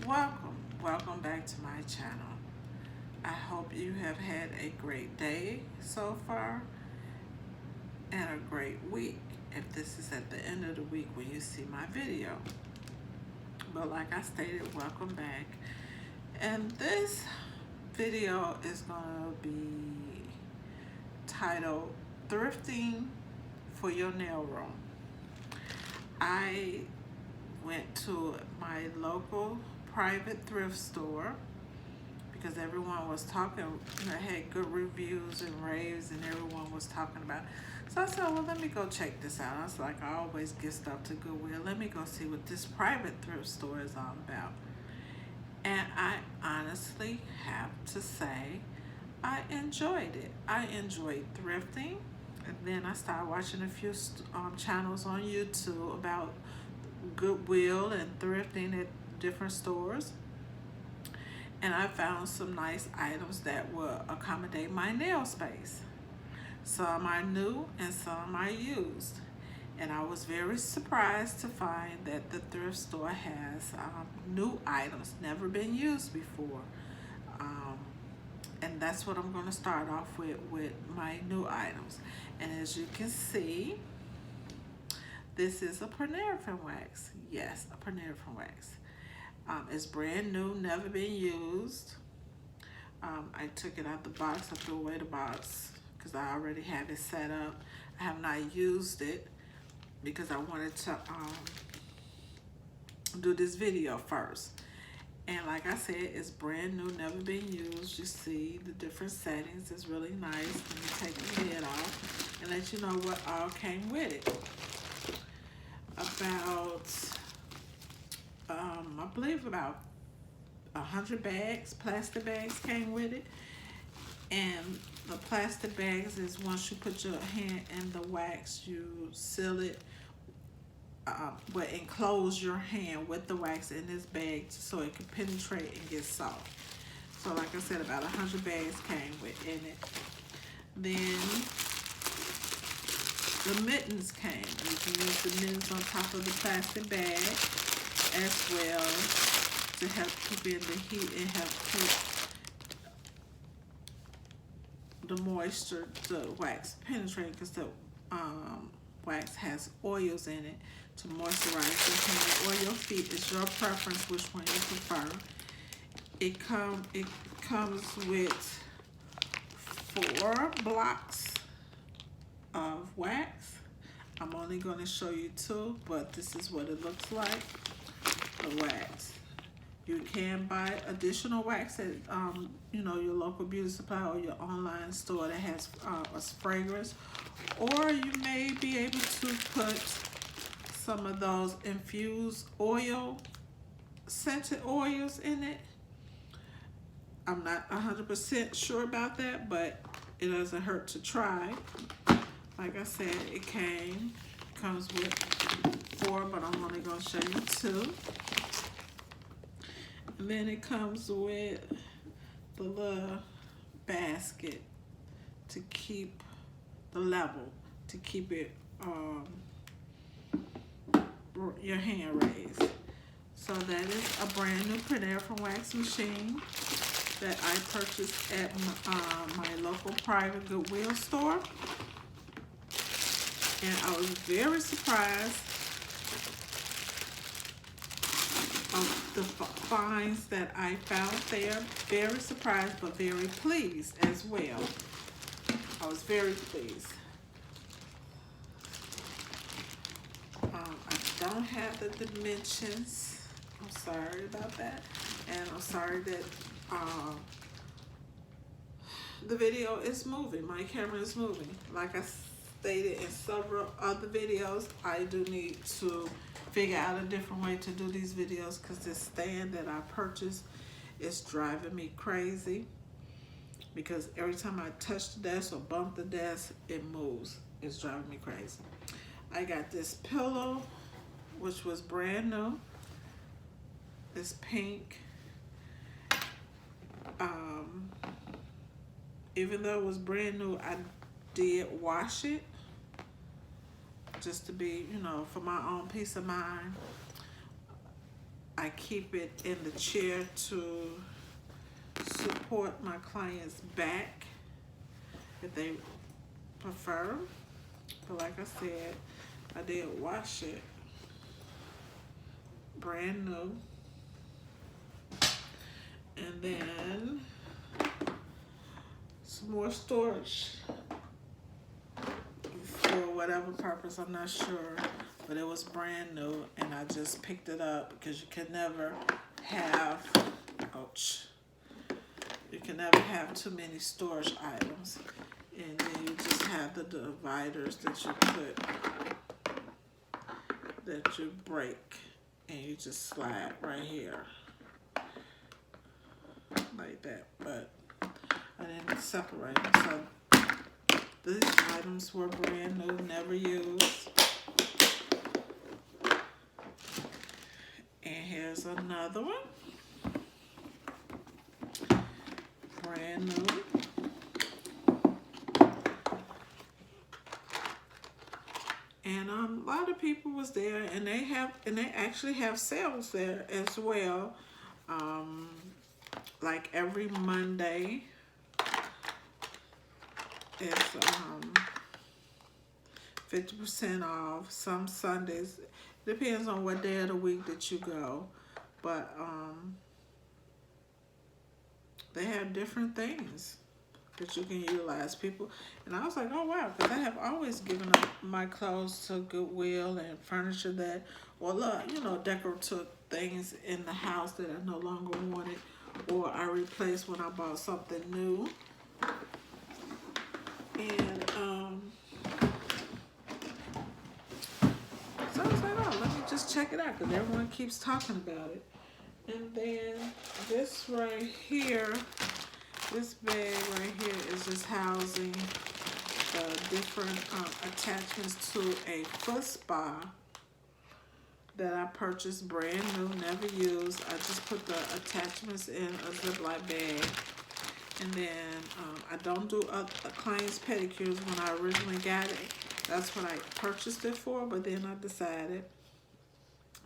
Welcome back to my channel. I hope you have had a great day so far and a great week if this is at the end of the week when you see my video. But like I stated, welcome back. And this video is gonna be titled Thrifting for Your Nail Room. I went to my local private thrift store because everyone was talking, had good reviews and raves and everyone was talking about it. So I said, well, let me go check this out. I was like, I always get stuff to Goodwill. Let me go see what this private thrift store is all about. And I honestly have to say, I enjoyed it. I enjoyed thrifting. And then I started watching a few channels on YouTube about Goodwill and thrifting at different stores. And I found some nice items that will accommodate my nail space. Some are new and some are used. And I was very surprised to find that the thrift store has new items, never been used before. And that's what I'm going to start off with my new items. And as you can see, this is a Paneraffin wax. Yes, a Paneraffin wax. It's brand new, never been used. I took it out the box. I threw away the box because I already have it set up. I have not used it because I wanted to do this video first. And like I said, it's brand new, never been used. You see the different settings. It's really nice. Let me take the lid off and let you know what all came with it. I believe about 100 bags, plastic bags came with it. And the plastic bags is once you put your hand in the wax, you seal it, enclose your hand with the wax in this bag so it can penetrate and get soft. So like I said, about 100 bags came in it. Then the mittens came. You can use the mittens on top of the plastic bag as well to help keep in the heat and help keep the moisture, the wax penetrating, because the wax has oils in it to moisturize your hand or your feet. It's your preference which one you prefer. It comes with 4 blocks of wax. I'm only going to show you 2, but this is what it looks like. The wax. You can buy additional wax at your local beauty supply or your online store that has a fragrance, or you may be able to put some of those infused oil, scented oils in it. I'm not 100% sure about that, but it doesn't hurt to try. Like I said, it comes with 4, but I'm only going to show you 2. And then it comes with the little basket to keep the level, to keep it your hand raised. So that is a brand new Paneraffin wax machine that I purchased at my local private Goodwill store. And I was very surprised of the finds that I found there. Very surprised, but very pleased as well. I was very pleased. I don't have the dimensions. I'm sorry about that. And I'm sorry that the video is moving. My camera is moving. Like I stated in several other videos, I do need to figure out a different way to do these videos because this stand that I purchased is driving me crazy, because every time I touch the desk or bump the desk, it moves. It's driving me crazy. I got this pillow, which was brand new. It's pink. Even though it was brand new, I did wash it just to be, for my own peace of mind. I keep it in the chair to support my client's back if they prefer. But like I said, I did wash it. Brand new. And then some more storage for whatever purpose, I'm not sure. But it was brand new and I just picked it up because you can never have, ouch, you can never have too many storage items. And then you just have the dividers that you put, that you break, and you just slide right here like that. But I didn't separate them, so these items were brand new, never used. And here's another one, brand new. And a lot of people was there, and they actually have sales there as well. Like every Monday, it's 50% off. Some Sundays, depends on what day of the week that you go, but they have different things that you can utilize, people. And I was like, oh wow, because I have always given up my clothes to Goodwill and furniture that, well, decorative things in the house that I no longer wanted, or I replaced when I bought something new. And so I was like, oh, let me just check it out, because everyone keeps talking about it. And then this right here, this bag right here is just housing different attachments to a foot spa that I purchased brand new, never used. I just put the attachments in a Ziploc bag. And then I don't do clients' pedicures. When I originally got it, that's what I purchased it for. But then I decided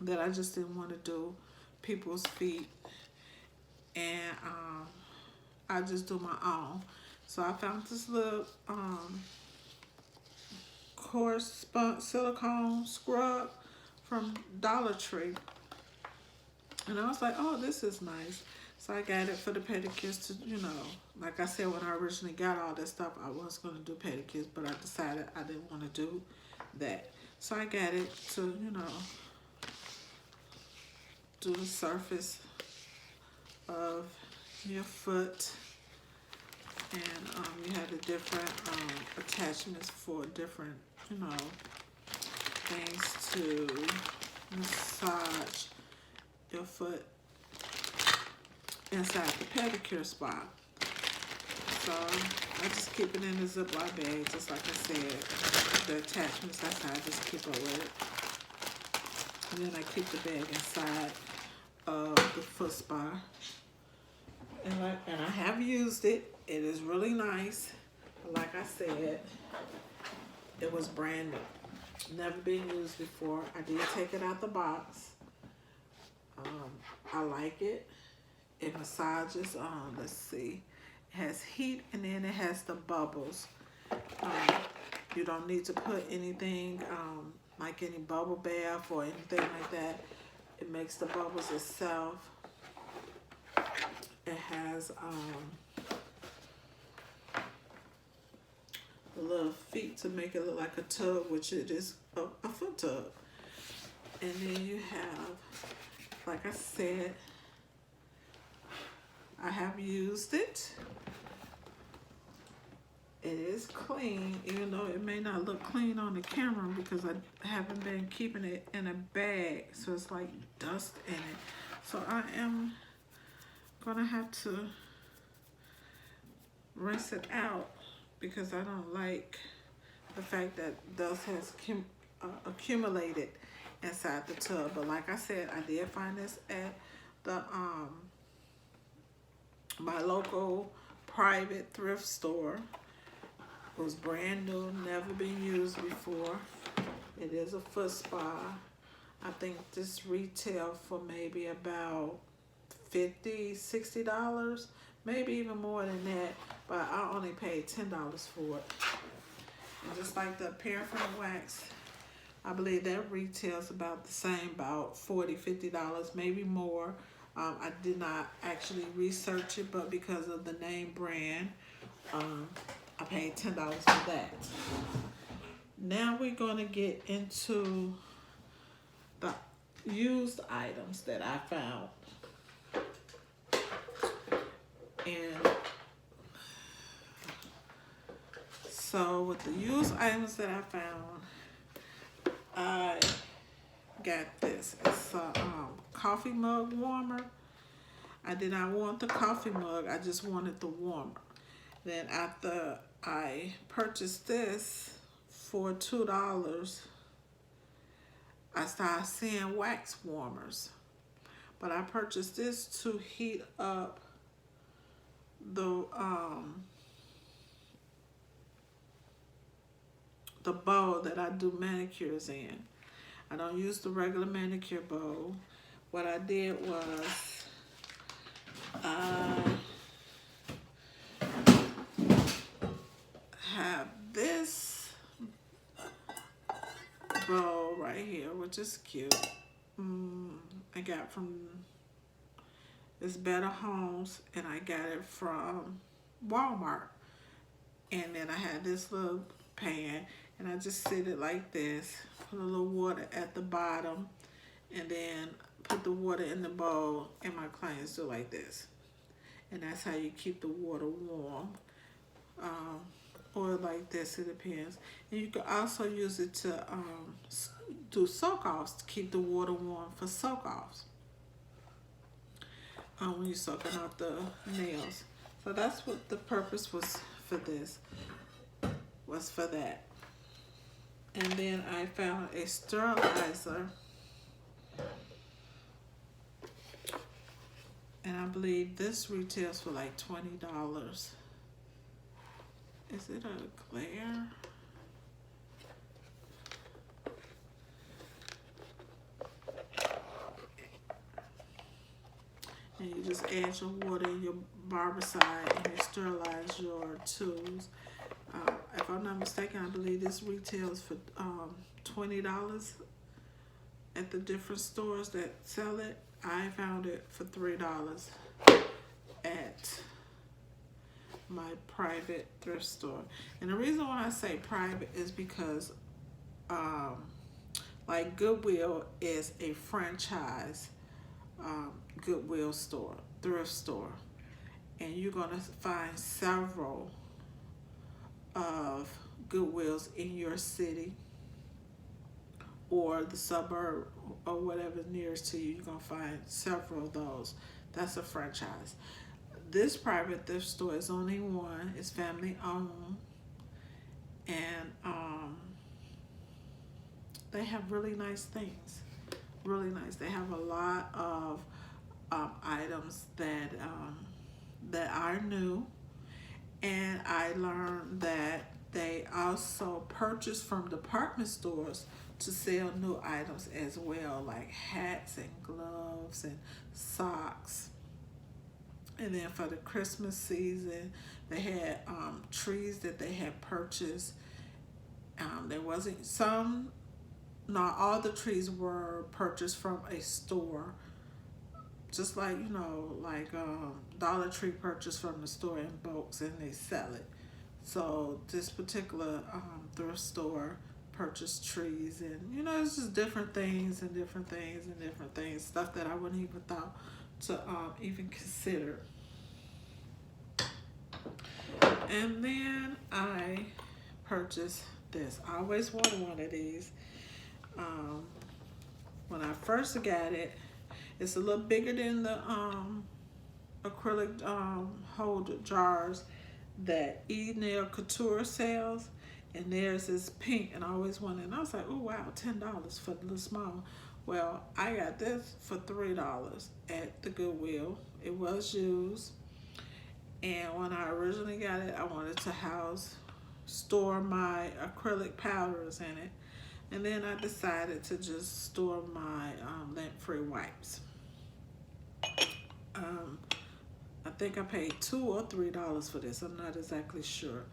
that I just didn't want to do people's feet. And I just do my own. So I found this little coarse silicone scrub from Dollar Tree. And I was like, oh, this is nice. So I got it for the pedicures to, like I said, when I originally got all this stuff, I was going to do pedicures, but I decided I didn't want to do that. So I got it to, do the surface of your foot. And you have the different attachments for different, things to massage your foot inside the pedicure spot. So I just keep it in the Ziploc bag, just like I said. The attachments, that's how I just keep up with it. And then I keep the bag inside of the foot spa. And I have used it. It is really nice. Like I said, it was brand new. Never been used before. I did take it out the box. I like it. It massages. Let's see. It has heat, and then it has the bubbles. You don't need to put anything like any bubble bath or anything like that. It makes the bubbles itself. It has the little feet to make it look like a tub, which it is a foot tub. And then you have, like I said, I have used it. It is clean, even though it may not look clean on the camera because I haven't been keeping it in a bag, so it's like dust in it. So I am gonna have to rinse it out because I don't like the fact that dust has accumulated inside the tub. But like I said, I did find this at the my local private thrift store. It was brand new, never been used before. It is a foot spa. I think this retail for maybe about $50, $60, maybe even more than that. But I only paid $10 for it. And just like the paraffin wax, I believe that retails about the same, about $40, $50, maybe more. I did not actually research it, but because of the name brand, I paid $10 for that. Now we're going to get into the used items that I found. And so with the used items that I found, I got this. It's a coffee mug warmer. I did not want the coffee mug, I just wanted the warmer. Then after I purchased this for $2, I started seeing wax warmers. But I purchased this to heat up the bowl that I do manicures in. I don't use the regular manicure bowl. What I did was I have this bowl right here, which is cute. I got from It's Better Homes, and I got it from Walmart. And then I had this little pan, and I just sit it like this, put a little water at the bottom, and then put the water in the bowl, and my clients do like this. And that's how you keep the water warm. Or like this, it depends. And you can also use it to do soak-offs, to keep the water warm for soak-offs. When you're soaking out the nails. So that's what the purpose was for this, was for that. And then I found a sterilizer, and I believe this retails for like $20. Is it a glare? And you just add your water in your barbicide and you sterilize your tools. If I'm not mistaken, I believe this retails for $20 at the different stores that sell it. I found it for $3 at my private thrift store. And the reason why I say private is because like Goodwill is a franchise Goodwill store, thrift store, and you're going to find several of Goodwills in your city or the suburb or whatever nearest to you. You're going to find several of those. That's a franchise. This private thrift store is only one. It's family owned, and they have really nice things. Really nice. They have a lot of items that are new, and I learned that they also purchase from department stores to sell new items as well, like hats and gloves and socks. And then for the Christmas season, they had trees that they had purchased. There wasn't some, not all the trees were purchased from a store. Just like, like Dollar Tree purchased from the store in bulks and they sell it. So this particular thrift store purchased trees, and it's just different things and different things and different things, stuff that I wouldn't even thought to even consider. And then I purchased this. I always wanted one of these. When I first got it, it's a little bigger than the acrylic holder jars that Nail Couture sells, and theirs is pink, and I always wanted, and I was like, oh wow, $10 for the little small. Well, I got this for $3 at the Goodwill. It was used, and when I originally got it, I wanted to store my acrylic powders in it. And then I decided to just store my lint-free wipes. Um, I think I paid $2 or $3 for this. I'm not exactly sure,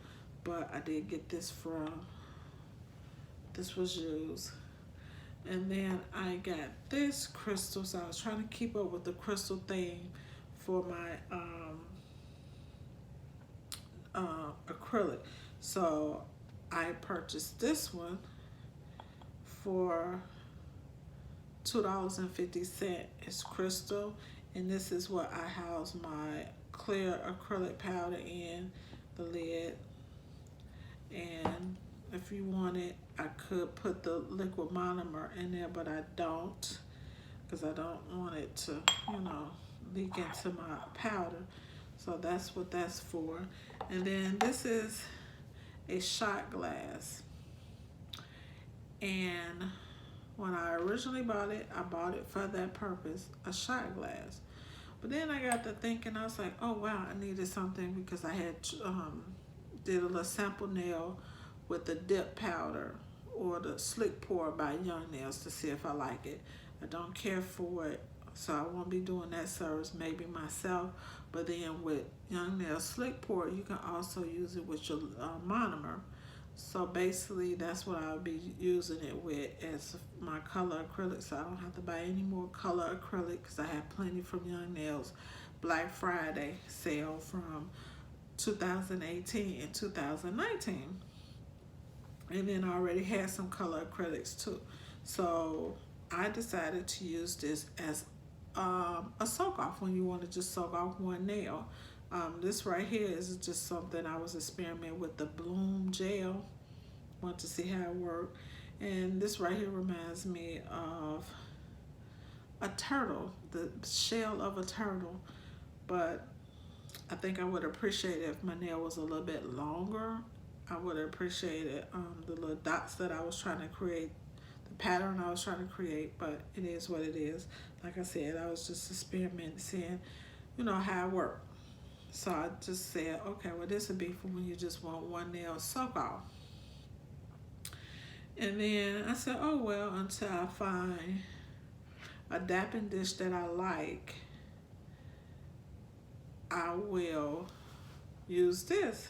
but I did get this this was used. And then I got this crystal, so I was trying to keep up with the crystal theme for my acrylic. So I purchased this one for $2.50. It's crystal, and this is what I house my clear acrylic powder in, the lid. And if you want it, I could put the liquid monomer in there, but I don't, because I don't want it to, leak into my powder. So that's what that's for. And then this is a shot glass. And when I originally bought it, I bought it for that purpose, a shot glass. But then I got to thinking, I was like, oh wow, I needed something, because I had did a little sample nail with the dip powder or the slick pour by Young Nails to see if I like it. I don't care for it, so I won't be doing that service, maybe myself. But then with Young Nails slick pour, you can also use it with your monomer. So basically that's what I'll be using it with as my color acrylic, so I don't have to buy any more color acrylic, because I have plenty from Young Nails Black Friday sale from 2018 and 2019. And then I already had some color acrylics too. So I decided to use this as a soak off when you want to just soak off one nail. This right here is just something I was experimenting with, the Bloom gel. Want to see how it worked. And this right here reminds me of a turtle, the shell of a turtle. But I think I would appreciate it if my nail was a little bit longer. I would have appreciated the little dots that I was trying to create, the pattern I was trying to create, but it is what it is. Like I said, I was just experimenting, seeing, how it worked. So I just said, okay, well, this would be for when you just want one nail soak off. And then I said, oh, well, until I find a dapping dish that I like, I will use this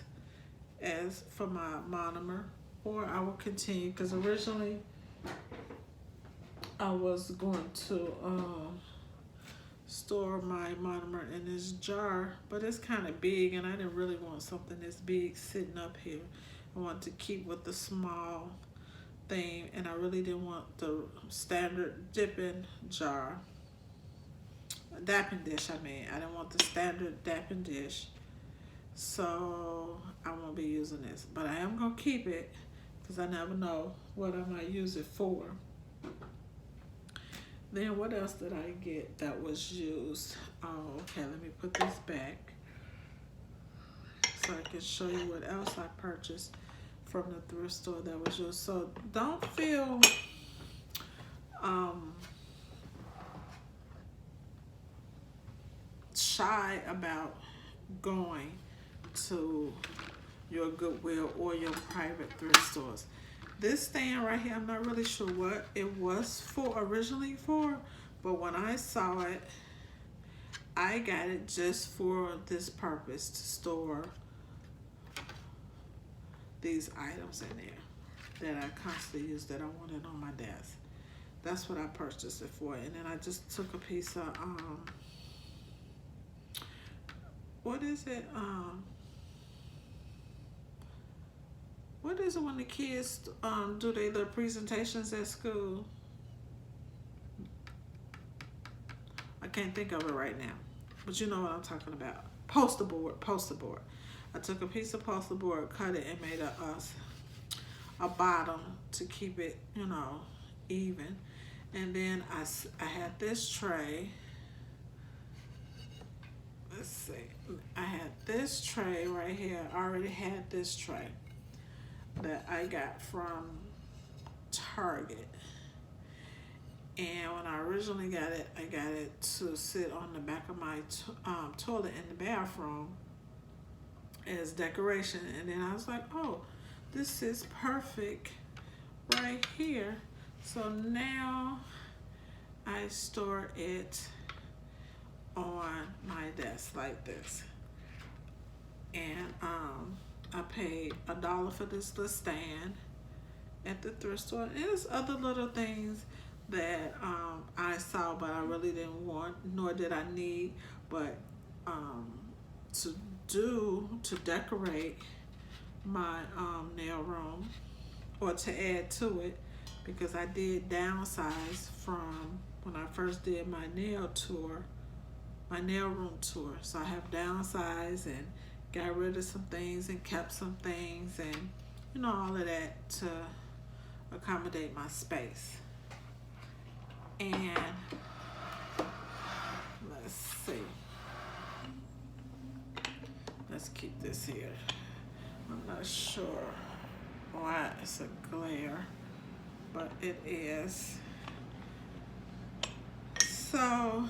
as for my monomer, or I will continue, because originally I was going to store my monomer in this jar, but it's kind of big, and I didn't really want something this big sitting up here. I wanted to keep with the small thing, and I really didn't want the standard dipping jar, dapping dish. I didn't want the standard dapping dish, so I won't be using this. But I am gonna keep it, because I never know what I might use it for. Then what else did I get that was used? Oh, okay, let me put this back so I can show you what else I purchased from the thrift store that was used. So don't feel shy about going to your Goodwill or your private thrift stores. This stand right here, I'm not really sure what it was originally for, but when I saw it, I got it just for this purpose, to store these items in there that I constantly use, that I wanted on my desk. That's what I purchased it for. And then I just took a piece of what is it? What is it when the kids do their presentations at school? I can't think of it right now, but you know what I'm talking about. Poster board. I took a piece of poster board, cut it, and made a bottom to keep it, even. And then I had this tray. Let's see. I had this tray right here. I already had this tray that I got from Target. And when I originally got it, I got it to sit on the back of my toilet in the bathroom as decoration. And then I was like, oh, this is perfect right here. So now I store it on my desk like this. And I paid $1 for this little stand at the thrift store. And there's other little things that I saw, but I really didn't want, nor did I need. But um, to decorate my nail room, or to add to it, because I did downsize from when I first did my nail room tour. So I have downsized and got rid of some things and kept some things, and all of that to accommodate my space. And let's see. Let's keep this here. I'm not sure why it's a glare, but it is. So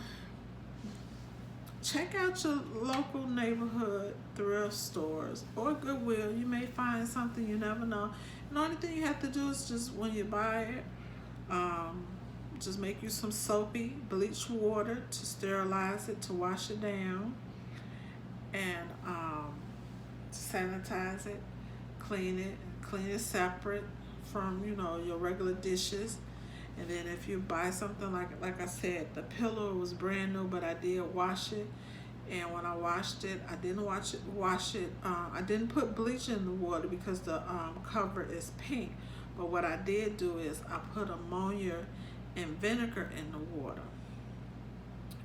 check out your local neighborhood thrift stores or Goodwill. You may find something, you never know. And the only thing you have to do is just, when you buy it, just make you some soapy bleach water to sterilize it, to wash it down, and sanitize it, clean it separate from your regular dishes. And then if you buy something like I said, the pillow was brand new, but I did wash it. And when I washed it, I didn't wash it. I didn't put bleach in the water because the cover is pink. But what I did do is I put ammonia and vinegar in the water.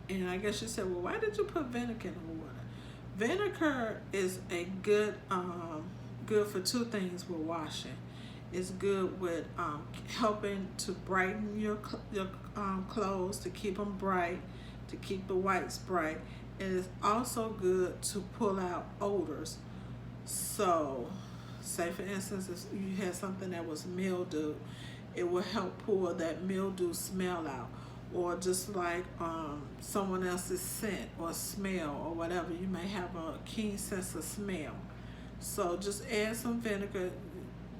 And I guess you said, well, why did you put vinegar in the water? Vinegar is a good for two things with washing. It's good with helping to brighten your clothes, to keep them bright, to keep the whites bright. And it's also good to pull out odors. So, say for instance, if you had something that was mildew, it will help pull that mildew smell out. Or just like someone else's scent or smell or whatever, you may have a keen sense of smell. So just add some vinegar.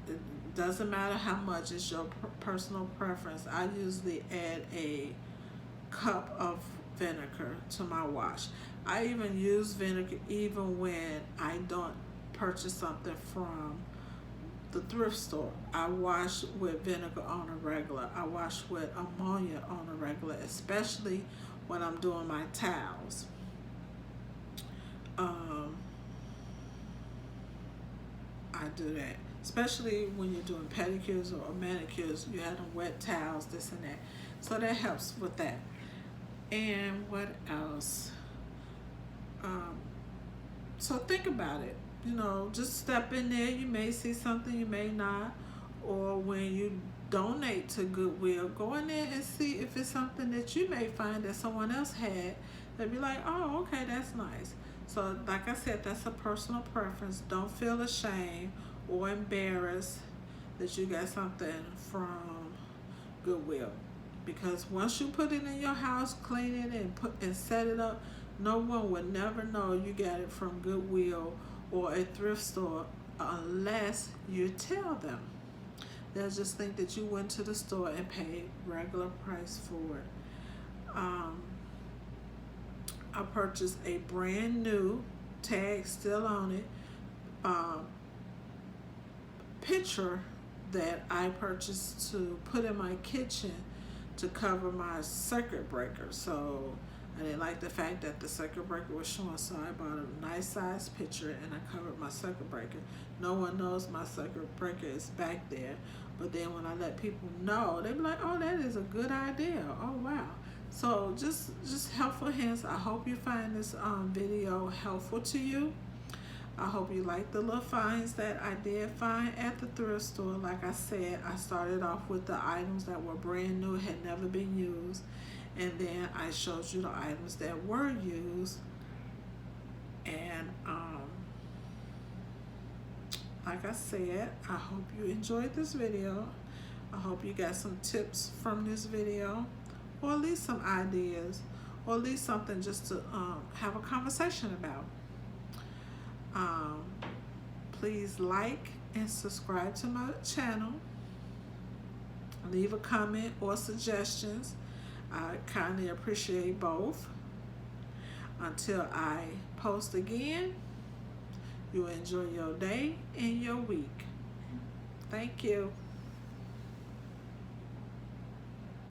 It doesn't matter how much, it's your personal preference. I usually add a cup of vinegar to my wash. I even use vinegar even when I don't purchase something from the thrift store. I wash with vinegar on a regular. I wash with ammonia on a regular, especially when I'm doing my towels. I do that, especially when you're doing pedicures or manicures. You have them wet towels, this and that. So that helps with that. And what else? So think about it. Just step in there. You may see something, you may not. Or when you donate to Goodwill, go in there and see if it's something that you may find that someone else had. They'll be like, oh, okay, that's nice. So like I said, that's a personal preference. Don't feel ashamed or embarrassed that you got something from Goodwill. Because once you put it in your house, clean it and set it up, no one would never know you got it from Goodwill or a thrift store unless you tell them. They'll just think that you went to the store and paid regular price for it. I purchased a brand new, tag still on it, picture that I purchased to put in my kitchen to cover my circuit breaker. So I didn't like the fact that the circuit breaker was showing, so I bought a nice size picture and I covered my circuit breaker. No one knows my circuit breaker is back there, but then when I let people know, they be like, oh, that is a good idea. Oh, wow. So just helpful hints. I hope you find this video helpful to you. I hope you like the little finds that I did find at the thrift store. Like I said, I started off with the items that were brand new, had never been used. And then I showed you the items that were used. And like I said, I hope you enjoyed this video. I hope you got some tips from this video, or at least some ideas, or at least something just to have a conversation about. Please like and subscribe to my channel. Leave a comment or suggestions. I kindly appreciate both. Until I post again, you enjoy your day and your week. Thank you.